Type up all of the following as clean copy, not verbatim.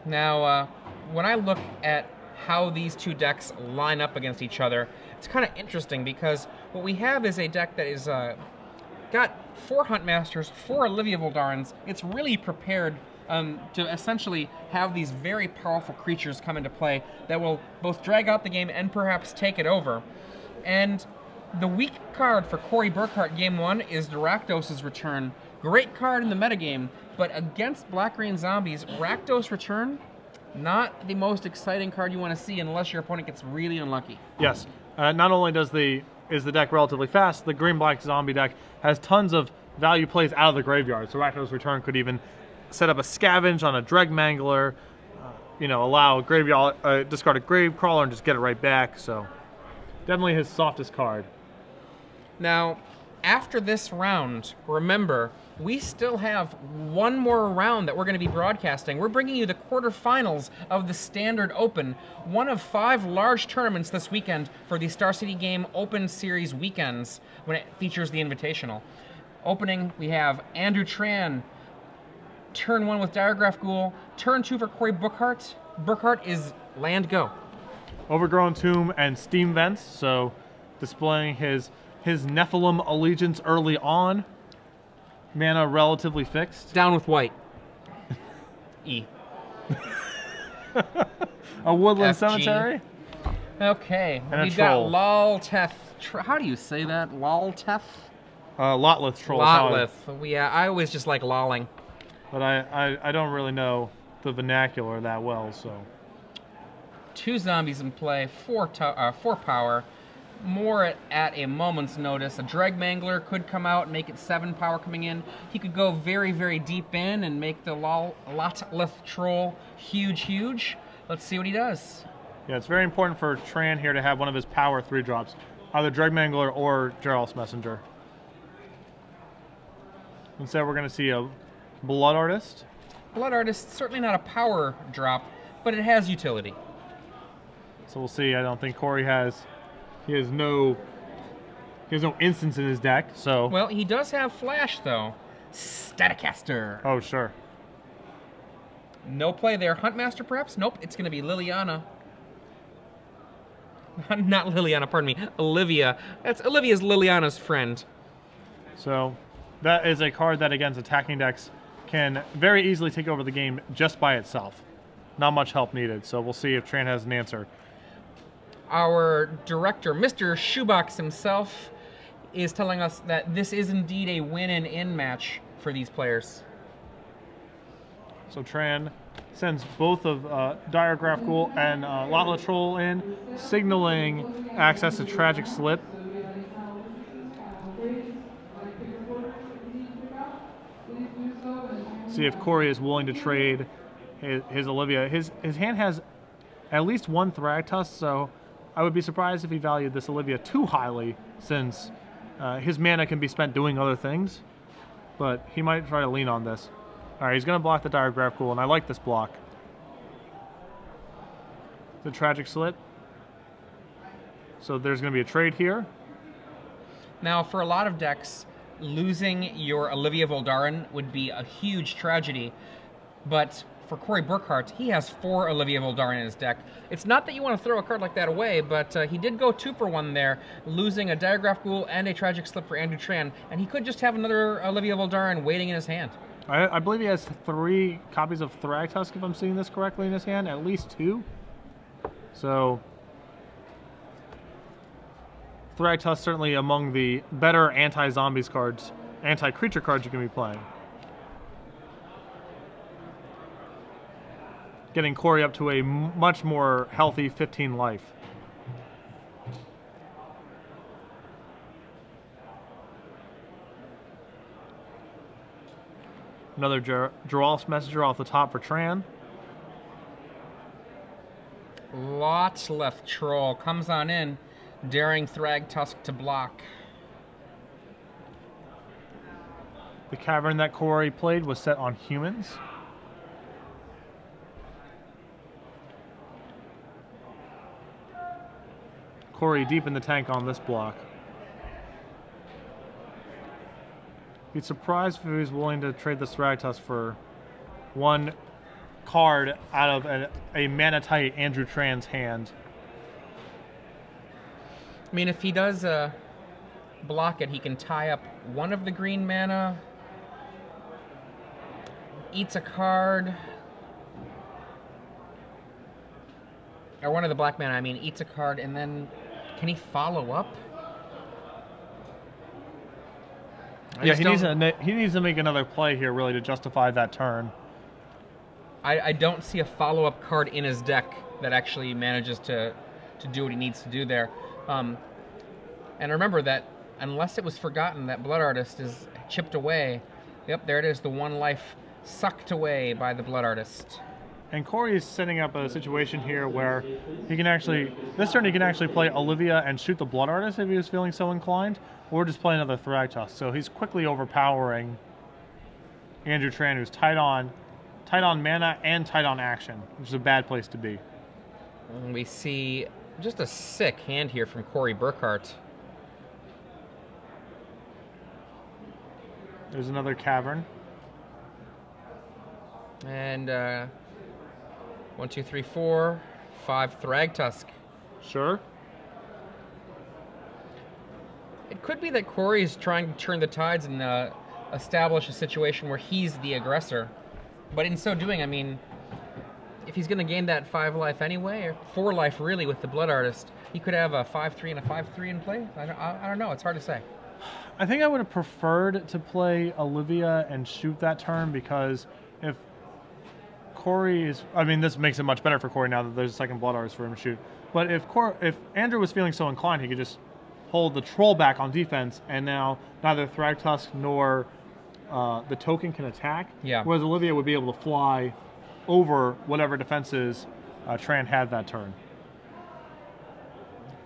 Now, when I look at how these two decks line up against each other, it's kind of interesting because what we have is a deck that is got 4 Huntmasters, 4 Olivia Voldarens. It's really prepared to essentially have these very powerful creatures come into play that will both drag out the game and perhaps take it over. And the weak card for Corey Burkhart Game 1 is the Rakdos' Return. Great card in the metagame, but against Black-Green Zombies, Rakdos Return, not the most exciting card you want to see unless your opponent gets really unlucky. Yes. Not only is the deck relatively fast, the green-black zombie deck has tons of value plays out of the graveyard. So Rakdos Return could even set up a scavenge on a Dreg Mangler, allow a graveyard, discard a Grave Crawler and just get it right back. So definitely his softest card. Now, after this round, remember, we still have one more round that we're going to be broadcasting. We're bringing you the quarterfinals of the Standard Open, one of 5 large tournaments this weekend for the Star City Game Open Series weekends when it features the Invitational. Opening, we have Andrew Tran, turn 1 with Diregraph Ghoul, turn 2 for Corey Burkhart. Burkhart is land go. Overgrown Tomb and Steam Vents, so displaying his Nephilim allegiance early on. Mana relatively fixed. Down with white. E. A Woodland FG. Cemetery. Okay, And we've a got troll. Lolteth. How do you say that? Lolteth? Lotleth Troll. Lotleth. Yeah, I always just like lolling. But I don't really know the vernacular that well, so. 2 zombies in play, 4 power. More at a moment's notice. A Dreg Mangler could come out and make it 7 power coming in. He could go very, very deep in and make the Lotleth Troll huge. Let's see what he does. Yeah, it's very important for Tran here to have one of his power 3-drops. Either Dreg Mangler or Geralt's Messenger. Instead, we're going to see a Blood Artist. Blood Artist, certainly not a power drop, but it has utility. So we'll see. I don't think Corey has... He has no instance in his deck, so... Well, he does have Flash, though. Staticaster. Oh, sure. No play there. Huntmaster, perhaps? Nope, it's going to be Liliana. Not Liliana, pardon me. Olivia. Olivia's Liliana's friend. So, that is a card that, against attacking decks, can very easily take over the game just by itself. Not much help needed, so we'll see if Tran has an answer. Our director, Mr. Shoebox himself, is telling us that this is indeed a win and in match for these players. So Tran sends both of Diregraph Ghoul and Lotleth Troll in, signaling access to Tragic Slip. See if Corey is willing to trade his Olivia. His hand has at least 1 Thragtusk, so I would be surprised if he valued this Olivia too highly, since his mana can be spent doing other things, but he might try to lean on this. Alright, he's going to block the Diregraph Ghoul, and I like this block. The Tragic Slit. So there's going to be a trade here. Now, for a lot of decks, losing your Olivia Voldaren would be a huge tragedy, but for Corey Burkhart, he has 4 Olivia Voldaren in his deck. It's not that you want to throw a card like that away, but he did go 2 for 1 there, losing a Diregraph Ghoul and a Tragic Slip for Andrew Tran, and he could just have another Olivia Voldaren waiting in his hand. I believe he has 3 copies of Thragtusk, if I'm seeing this correctly, in his hand. At least 2. So, Thragtusk certainly among the better anti-zombies cards, anti-creature cards you can be playing. Getting Corey up to a much more healthy 15 life. Another Geralt's Messenger off the top for Tran. Lotleth Troll comes on in, daring Thragtusk to block. The Cavern that Corey played was set on humans. Corey deep in the tank on this block. Be surprised if he was willing to trade this Thragtusk for 1 card out of a mana-tight Andrew Tran's hand. I mean, if he does block it, he can tie up one of the green mana, eats a card, or one of the black mana, I mean, eats a card, and then can he follow up? Yeah, he needs to make another play here, really, to justify that turn. I don't see a follow-up card in his deck that actually manages to do what he needs to do there. And remember that unless it was forgotten that Blood Artist is chipped away, yep, there it is, the one life sucked away by the Blood Artist. And Corey is setting up a situation here where he can actually, this turn he can actually play Olivia and shoot the Blood Artist if he was feeling so inclined, or just play another Thragtusk. So he's quickly overpowering Andrew Tran, who's tight on mana and tight on action, which is a bad place to be. And we see just a sick hand here from Corey Burkhart. There's another Cavern. And 1, 2, 3, 4, 5 Thragtusk. Sure. It could be that Corey is trying to turn the tides and establish a situation where he's the aggressor. But in so doing, I mean, if he's going to gain that 5 life anyway, or 4 life really with the Blood Artist, he could have a 5/3 and a 5/3 in play. I don't know. It's hard to say. I think I would have preferred to play Olivia and shoot that turn, because if Corey is, I mean, this makes it much better for Corey now that there's a second Blood Artist for him to shoot. But if Andrew was feeling so inclined, he could just hold the Troll back on defense, and now neither Thragtusk nor the token can attack. Yeah. Whereas Olivia would be able to fly over whatever defenses Tran had that turn.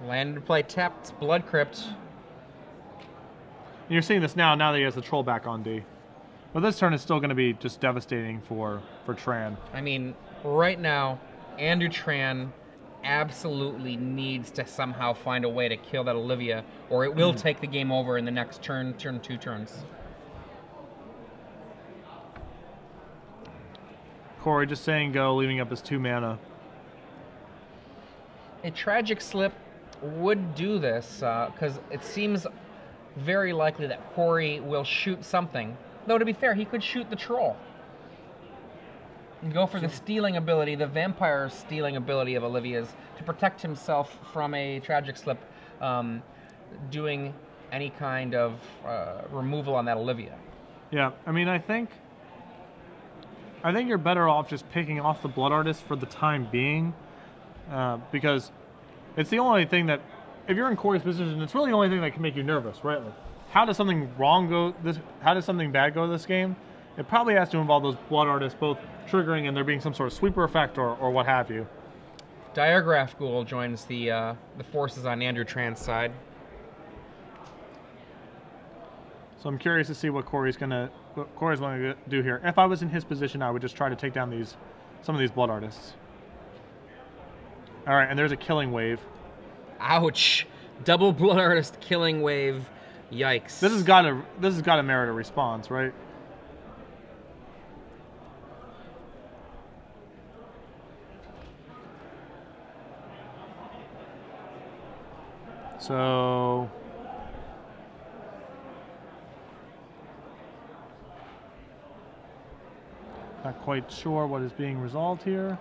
Land to play tapped Blood Crypt. And you're seeing this now that he has the Troll back on D. But this turn is still going to be just devastating for Tran. I mean, right now, Andrew Tran absolutely needs to somehow find a way to kill that Olivia, or it will take the game over in the next turn, 2 turns. Corey just saying go, leaving up his 2 mana. A Tragic Slip would do this, because it seems very likely that Corey will shoot something. Though, to be fair, he could shoot the Troll. And go for the stealing ability, the vampire stealing ability of Olivia's, to protect himself from a Tragic Slip doing any kind of removal on that Olivia. Yeah, I mean, I think you're better off just picking off the Blood Artist for the time being, because it's the only thing that, if you're in Corey's position, it's really the only thing that can make you nervous, right? Like, how does something bad go this game? It probably has to involve those Blood Artists both triggering and there being some sort of sweeper effect or what have you. Diregraph Ghoul joins the forces on Andrew Tran's side. So I'm curious to see what Corey's going to do here. If I was in his position, I would just try to take down some of these Blood Artists. All right, and there's a Killing Wave. Ouch! Double Blood Artist Killing Wave. Yikes. This has got to merit a response, right? So not quite sure what is being resolved here.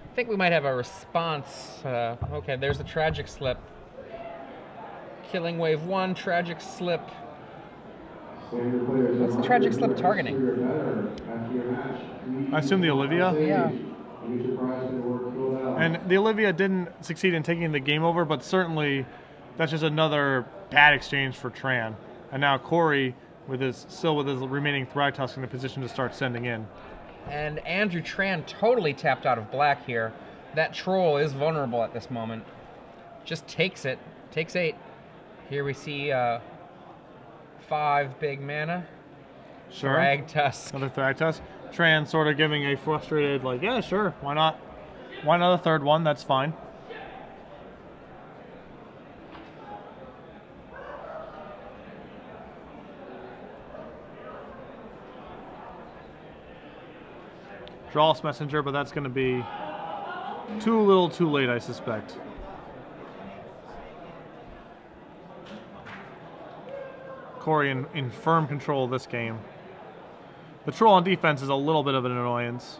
I think we might have a response. Okay, there's a Tragic Slip. Killing Wave 1, Tragic Slip. What's the Tragic Slip targeting? I assume the Olivia? Yeah. And the Olivia didn't succeed in taking the game over, but that's just another bad exchange for Tran. And now Corey, still with his remaining Thragtusk, in a position to start sending in. And Andrew Tran totally tapped out of black here. That Troll is vulnerable at this moment. Just takes it. Takes 8. Here we see 5 big mana. Sure. Thragtusk. Another Thragtusk. Tran sort of giving a frustrated, like, yeah, sure, why not? Why not a third one? That's fine. Drawless Messenger, but that's going to be too little too late, I suspect. Corey in firm control of this game. The Troll on defense is a little bit of an annoyance.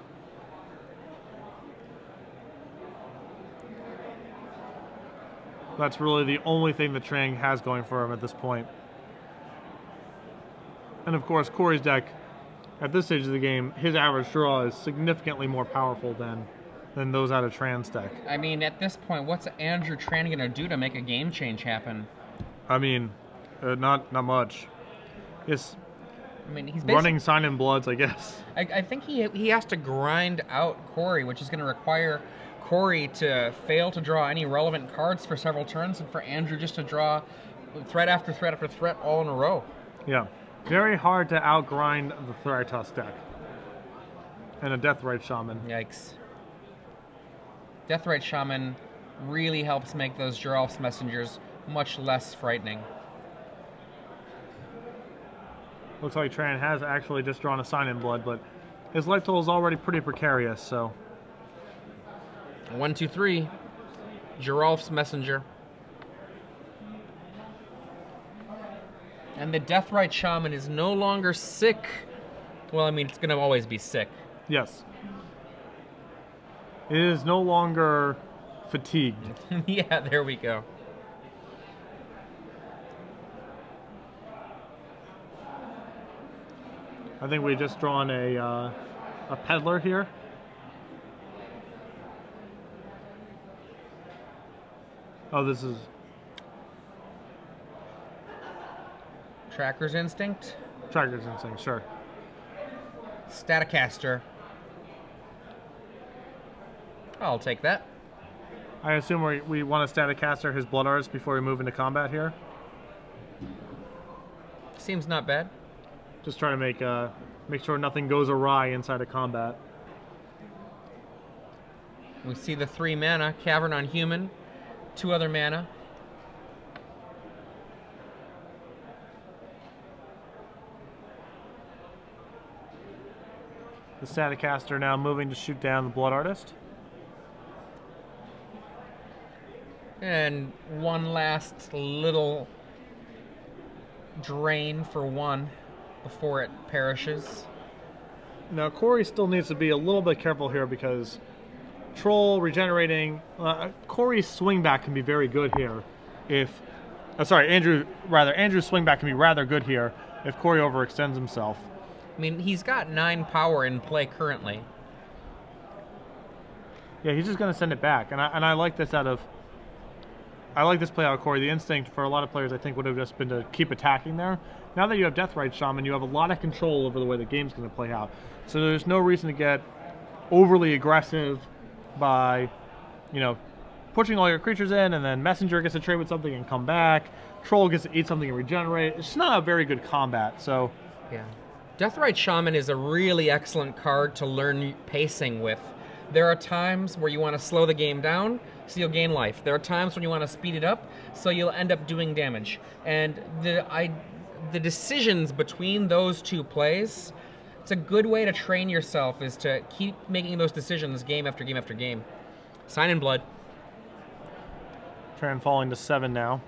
That's really the only thing that Tran has going for him at this point. And of course, Corey's deck, at this stage of the game, his average draw is significantly more powerful than those out of Tran's deck. I mean, at this point, what's Andrew Tran going to do to make a game change happen? I mean, not much. It's I mean, he's running Sign in Bloods, I guess. I think he has to grind out Corey, which is going to require Corey to fail to draw any relevant cards for several turns, and for Andrew just to draw threat after threat after threat all in a row. Yeah. Very hard to outgrind the Thratos deck. And a Deathrite Shaman. Yikes. Deathrite Shaman really helps make those Drawless Messengers much less frightening. Looks like Tran has actually just drawn a Sign in Blood, but his life total is already pretty precarious, so... 1, 2, 3. Giralf's Messenger. And the Deathrite Shaman is no longer sick. Well, I mean, it's going to always be sick. Yes. It is no longer fatigued. Yeah, there we go. I think we've just drawn a Peddler here. Oh, this is... Tracker's Instinct. Tracker's Instinct, sure. Staticaster. I'll take that. I assume we want to Staticaster his Blood Artist before we move into combat here. Seems not bad. Just trying to make sure nothing goes awry inside of combat. We see the 3 mana, Cavern on Human, 2 other mana. The Staticaster now moving to shoot down the Blood Artist. And one last little drain for 1 before it perishes. Now Corey still needs to be a little bit careful here because Troll regenerating... Corey's swing back can be very good here if... Andrew's swing back can be rather good here if Corey overextends himself. I mean, he's got 9 power in play currently. Yeah, he's just going to send it back. And I like this out of... I like this play out of Corey. The instinct for a lot of players, I think, would have just been to keep attacking there. Now that you have Deathrite Shaman, you have a lot of control over the way the game's going to play out. So there's no reason to get overly aggressive by, pushing all your creatures in, and then Messenger gets to trade with something and come back. Troll gets to eat something and regenerate. It's not a very good combat, so... Yeah. Deathrite Shaman is a really excellent card to learn pacing with. There are times where you want to slow the game down, so you'll gain life. There are times when you want to speed it up, so you'll end up doing damage. And the decisions between those 2 plays, it's a good way to train yourself, is to keep making those decisions game after game after game. Sign in Blood. Tran falling to 7 now.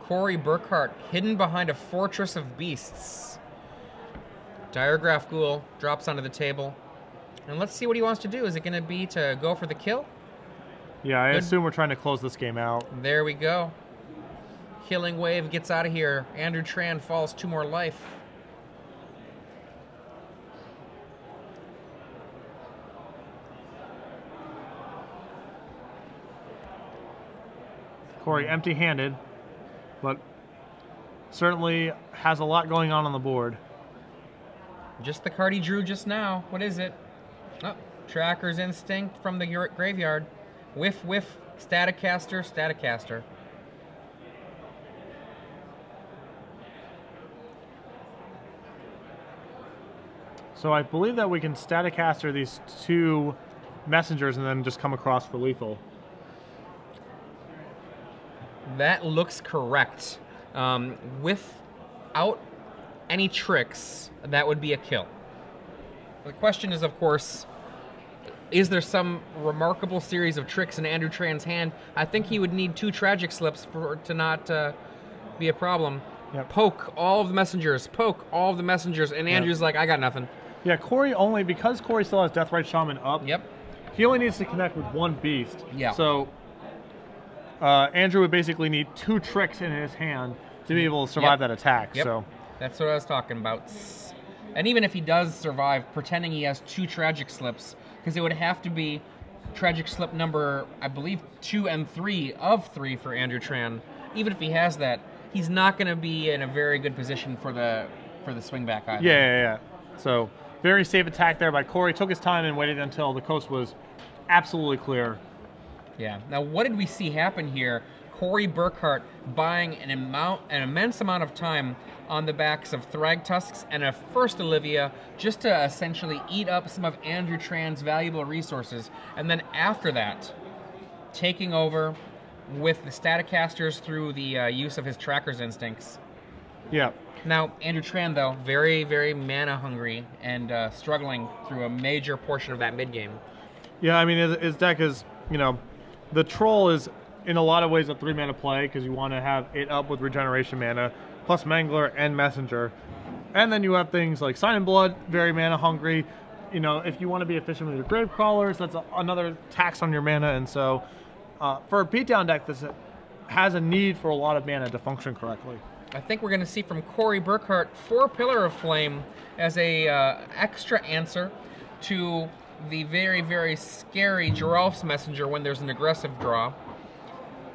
Corey Burkhart, hidden behind a fortress of beasts. Diregraph Ghoul drops onto the table. And let's see what he wants to do. Is it going to be to go for the kill? Yeah, I assume we're trying to close this game out. There we go. Killing Wave gets out of here. Andrew Tran falls 2 more life. Corey empty-handed, but certainly has a lot going on the board. Just the card he drew just now. What is it? Oh, Tracker's Instinct from the graveyard. Whiff, whiff, Staticaster, Staticaster. So I believe that we can Staticaster these 2 messengers and then just come across for lethal. That looks correct. Without any tricks, that would be a kill. The question is, of course, is there some remarkable series of tricks in Andrew Tran's hand? I think he would need 2 tragic slips for it to not be a problem. Yep. Poke all of the messengers, and Andrew's like, I got nothing. Yeah, Corey because Corey still has Deathrite Shaman up. Yep. He only needs to connect with 1 beast. Yeah. So Andrew would basically need 2 tricks in his hand to be able to survive that attack. Yep. So that's what I was talking about. And even if he does survive, pretending he has 2 tragic slips, because it would have to be tragic slip number, I believe, 2 and 3 of 3 for Andrew Tran. Even if he has that, he's not going to be in a very good position for the swing back either. Yeah. So very safe attack there by Corey. Took his time and waited until the coast was absolutely clear. Yeah. Now, what did we see happen here? Corey Burkhart buying an immense amount of time on the backs of Thragtusks and a first Olivia, just to essentially eat up some of Andrew Tran's valuable resources, and then after that, taking over with the Staticasters through the use of his Tracker's Instincts. Yeah. Now, Andrew Tran, though, very, very mana hungry and struggling through a major portion of that mid game. Yeah, I mean, his deck is, the Troll is in a lot of ways a 3-mana play because you want to have it up with regeneration mana, plus Mangler and Messenger. And then you have things like Sign in Blood, very mana hungry. If you want to be efficient with your Grave Crawlers, that's another tax on your mana. And so for a beatdown deck, this has a need for a lot of mana to function correctly. I think we're going to see from Corey Burkhart 4 Pillar of Flame as a extra answer to the very, very scary Geralf's Messenger when there's an aggressive draw.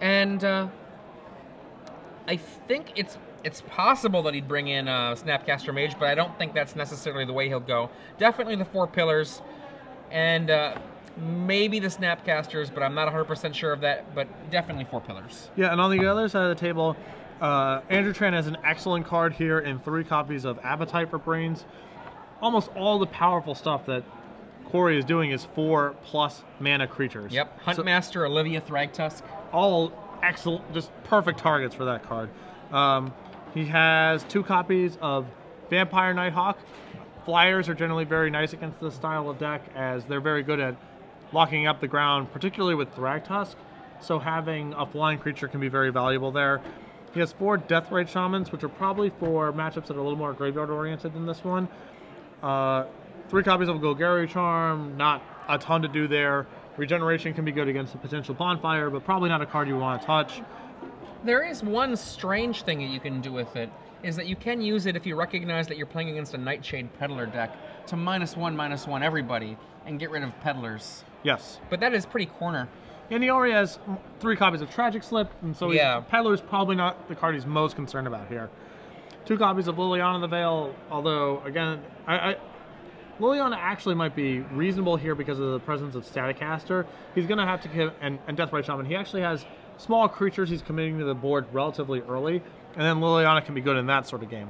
And I think it's possible that he'd bring in Snapcaster Mage, but I don't think that's necessarily the way he'll go. Definitely the 4 Pillars, and maybe the Snapcasters, but I'm not 100% sure of that, but definitely 4 Pillars. Yeah, and on the other side of the table, Andrew Tran has an excellent card here in 3 copies of Appetite for Brains. Almost all the powerful stuff that Corey is doing is 4+ mana creatures. Yep, Huntmaster, Olivia, Thragtusk. All excellent, just perfect targets for that card. He has 2 copies of Vampire Nighthawk. Flyers are generally very nice against this style of deck, as they're very good at locking up the ground, particularly with Thragtusk. So having a flying creature can be very valuable there. He has 4 Deathrite Shamans, which are probably for matchups that are a little more graveyard oriented than this one. 3 copies of Golgari Charm, not a ton to do there. Regeneration can be good against a potential Bonfire, but probably not a card you want to touch. There is one strange thing that you can do with it, is that you can use it if you recognize that you're playing against a Nightshade Peddler deck to -1/-1 everybody and get rid of Peddlers. Yes. But that is pretty corner. And he already has 3 copies of Tragic Slip, and so Peddler's probably not the card he's most concerned about here. 2 copies of Liliana the Veil, although, again, Liliana actually might be reasonable here because of the presence of Staticaster. He's going to have to give, and Deathrite Shaman, he actually has small creatures he's committing to the board relatively early, and then Liliana can be good in that sort of game.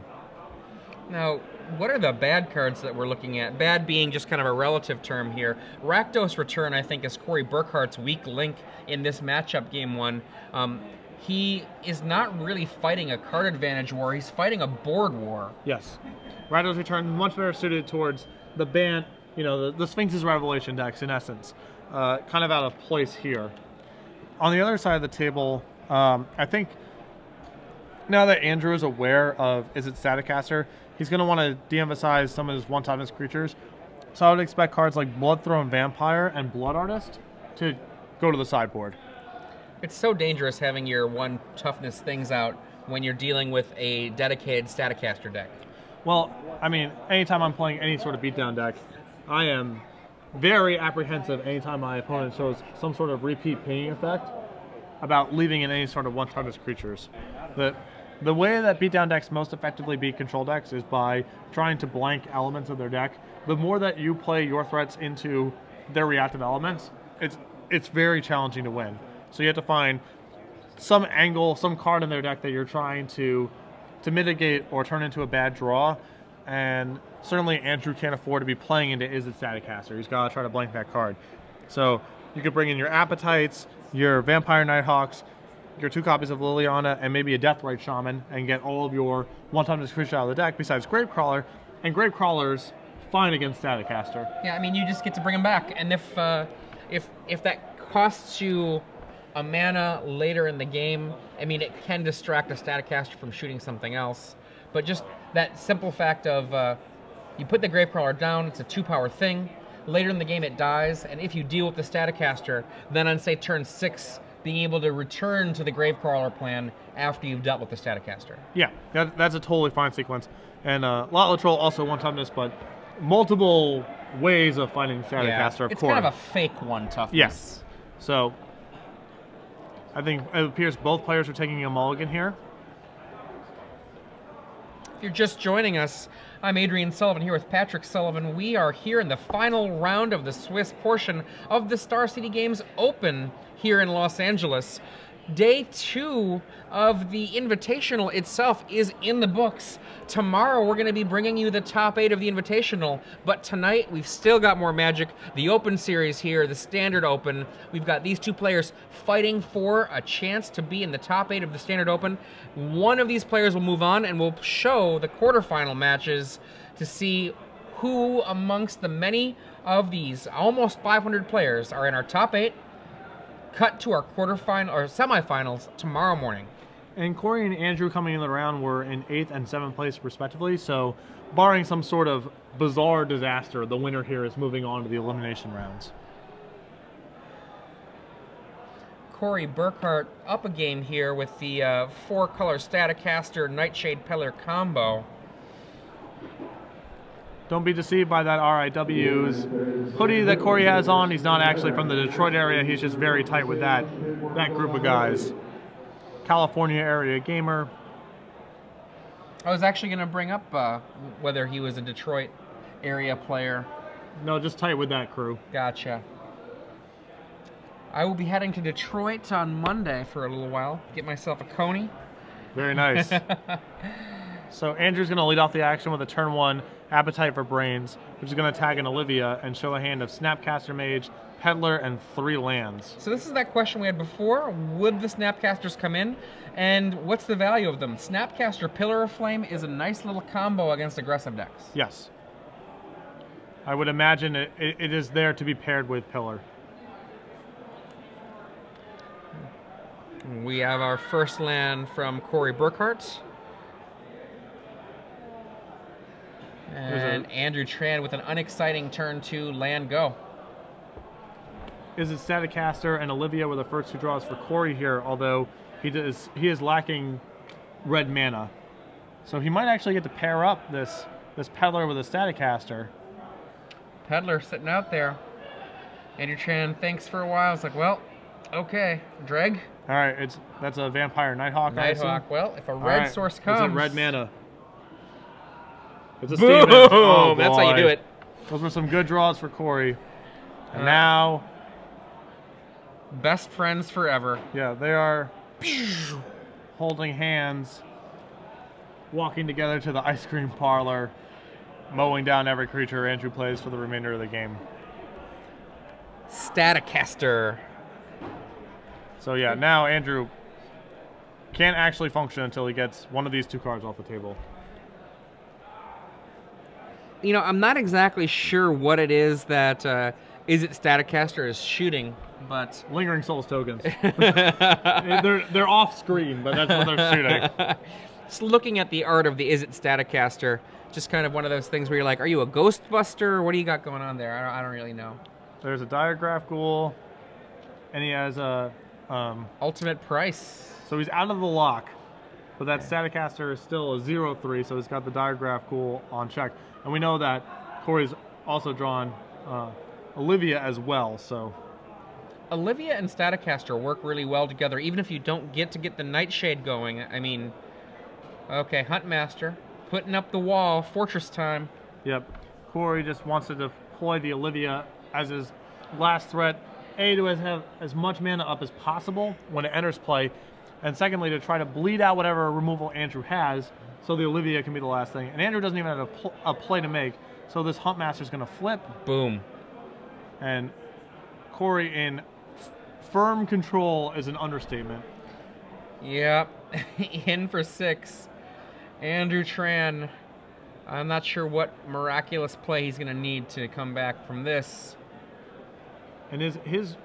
Now, what are the bad cards that we're looking at? Bad being just kind of a relative term here. Rakdos Return, I think, is Corey Burkhart's weak link in this matchup game 1. He is not really fighting a card advantage war, he's fighting a board war. Yes. Rakdos Return much better suited towards the band, the Sphinx's Revelation decks, in essence. Kind of out of place here. On the other side of the table, I think now that Andrew is aware of Is It Staticaster, he's going to want to de-emphasize some of his one-toughness creatures. So I would expect cards like Bloodthrone Vampire and Blood Artist to go to the sideboard. It's so dangerous having your one-toughness things out when you're dealing with a dedicated Staticaster deck. Well, I mean, anytime I'm playing any sort of beatdown deck, I am very apprehensive anytime my opponent shows some sort of repeat pinging effect about leaving in any sort of one-toughness creatures. The way that beatdown decks most effectively beat control decks is by trying to blank elements of their deck. The more that you play your threats into their reactive elements, it's very challenging to win. So you have to find some angle, some card in their deck that you're trying to mitigate or turn into a bad draw. And certainly Andrew can't afford to be playing into Is It Staticaster. He's got to try to blank that card. So you could bring in your Appetites, your Vampire Nighthawks, your 2 copies of Liliana and maybe a Deathrite Shaman and get all of your one-time creatures out of the deck besides Gravecrawler, and Gravecrawler's fine against Staticaster. Yeah, I mean, you just get to bring them back, and if that costs you a mana later in the game, I mean, it can distract a Staticaster from shooting something else, but just that simple fact of you put the Gravecrawler down, it's a 2-power thing, later in the game it dies, and if you deal with the Staticaster, then on, say, turn 6, being able to return to the Gravecrawler plan after you've dealt with the Staticaster. Yeah, that's a totally fine sequence. And Lot Latrell also one-timeness, but multiple ways of finding Staticaster, of it's course. kind of a fake one toughness. Yes. So, I think it appears both players are taking a mulligan here. If you're just joining us, I'm Adrian Sullivan here with Patrick Sullivan. We are here in the final round of the Swiss portion of the Star City Games Open here in Los Angeles. Day 2 of the Invitational itself is in the books. Tomorrow we're going to be bringing you the top 8 of the Invitational, but tonight we've still got more Magic. The Open Series here, the Standard Open. We've got these 2 players fighting for a chance to be in the top 8 of the Standard Open. One of these players will move on and we'll show the quarterfinal matches to see who amongst the many of these almost 500 players are in our top 8. Cut to our quarterfinal or semifinals tomorrow morning. And Corey and Andrew coming in the round were in 8th and 7th place respectively, so barring some sort of bizarre disaster, the winner here is moving on to the elimination rounds. Corey Burkhart up a game here with the 4-color Staticaster Nightshade Peddler combo. Don't be deceived by that RIW's hoodie that Corey has on. He's not actually from the Detroit area. He's just very tight with that group of guys. California area gamer. I was actually going to bring up whether he was a Detroit area player. No, just tight with that crew. Gotcha. I will be heading to Detroit on Monday for a little while. Get myself a Coney. Very nice. So Andrew's going to lead off the action with a turn 1 Appetite for Brains, which is going to tag an Olivia and show a hand of Snapcaster Mage, Peddler, and 3 lands. So this is that question we had before. Would the Snapcasters come in? And what's the value of them? Snapcaster Pillar of Flame is a nice little combo against aggressive decks. Yes. I would imagine it is there to be paired with Pillar. We have our first land from Corey Burkhart. And Andrew Tran with an unexciting turn 2 land go. Is it Staticaster and Olivia were the first 2 draws for Corey here, although he is lacking red mana. So he might actually get to pair up this Peddler with a Staticaster. Peddler sitting out there. Andrew Tran thinks for a while. It's like, well, okay, Dreg. All right, that's a Vampire Nighthawk. Nighthawk. Well, if a red source comes, it's a red mana. It's a boom! Oh, that's how you do it. Those were some good draws for Corey. And now, best friends forever. Yeah, they are holding hands, walking together to the ice cream parlor, mowing down every creature Andrew plays for the remainder of the game. Staticaster. So yeah, now Andrew can't actually function until he gets one of these 2 cards off the table. You know, I'm not exactly sure what it is that Is It Staticaster is shooting, but... Lingering Souls tokens. they're off screen, but that's what they're shooting. Just looking at the art of the Is It Staticaster, just kind of one of those things where you're like, are you a Ghostbuster? What do you got going on there? I don't really know. There's a Diagraph Ghoul, and he has a... Ultimate Price. So he's out of the lock, but that Staticaster is still a 0/3, so he's got the Diagraph Ghoul on check. And we know that Corey's also drawn Olivia as well, so... Olivia and Staticaster work really well together, even if you don't get the Nightshade going. I mean, okay, Huntmaster, putting up the wall, Fortress time. Yep. Corey just wants to deploy the Olivia as his last threat, A, to have as much mana up as possible when it enters play, and secondly, to try to bleed out whatever removal Andrew has, so the Olivia can be the last thing. And Andrew doesn't even have a play to make, so this Huntmaster's going to flip. Boom. And Corey in firm control is an understatement. Yep. In for 6. Andrew Tran. I'm not sure what miraculous play he's going to need to come back from this. And his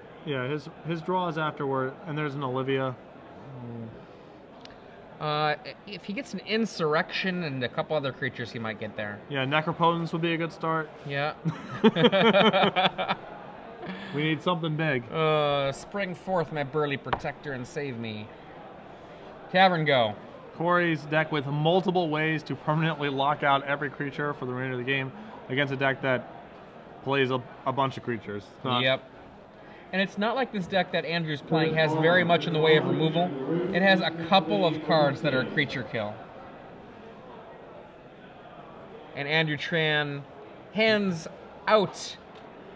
draw is afterward, and there's an Olivia. If he gets an Insurrection and a couple other creatures, he might get there. Yeah, Necropotence would be a good start. Yeah. We need something big. Spring forth my burly protector and save me. Cavern go. Corey's deck with multiple ways to permanently lock out every creature for the remainder of the game against a deck that plays a bunch of creatures. Yep. And it's not like this deck that Andrew's playing has very much in the way of removal. It has a couple of cards that are creature kill. And Andrew Tran hands out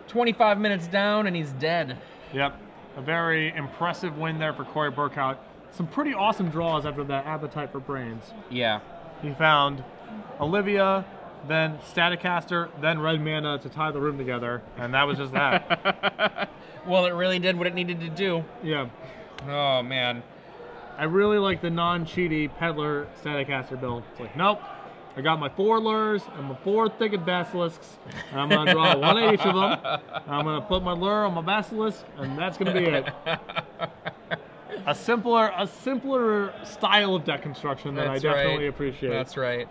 25 minutes down and he's dead. Yep. A very impressive win there for Corey Burkhart. Some pretty awesome draws after that Appetite for Brains. Yeah. He found Olivia, then Staticaster, then Red Mana to tie the room together, and that was just that. Well, it really did what it needed to do. Yeah. Oh, man. I really like the non-cheaty Peddler Staticaster build. It's like, nope, I got my 4 lures and my 4 Thicket Basilisks, and I'm going to draw 1 of each of them. I'm going to put my lure on my Basilisk, and that's going to be it. A simpler style of deck construction that I definitely appreciate. That's right.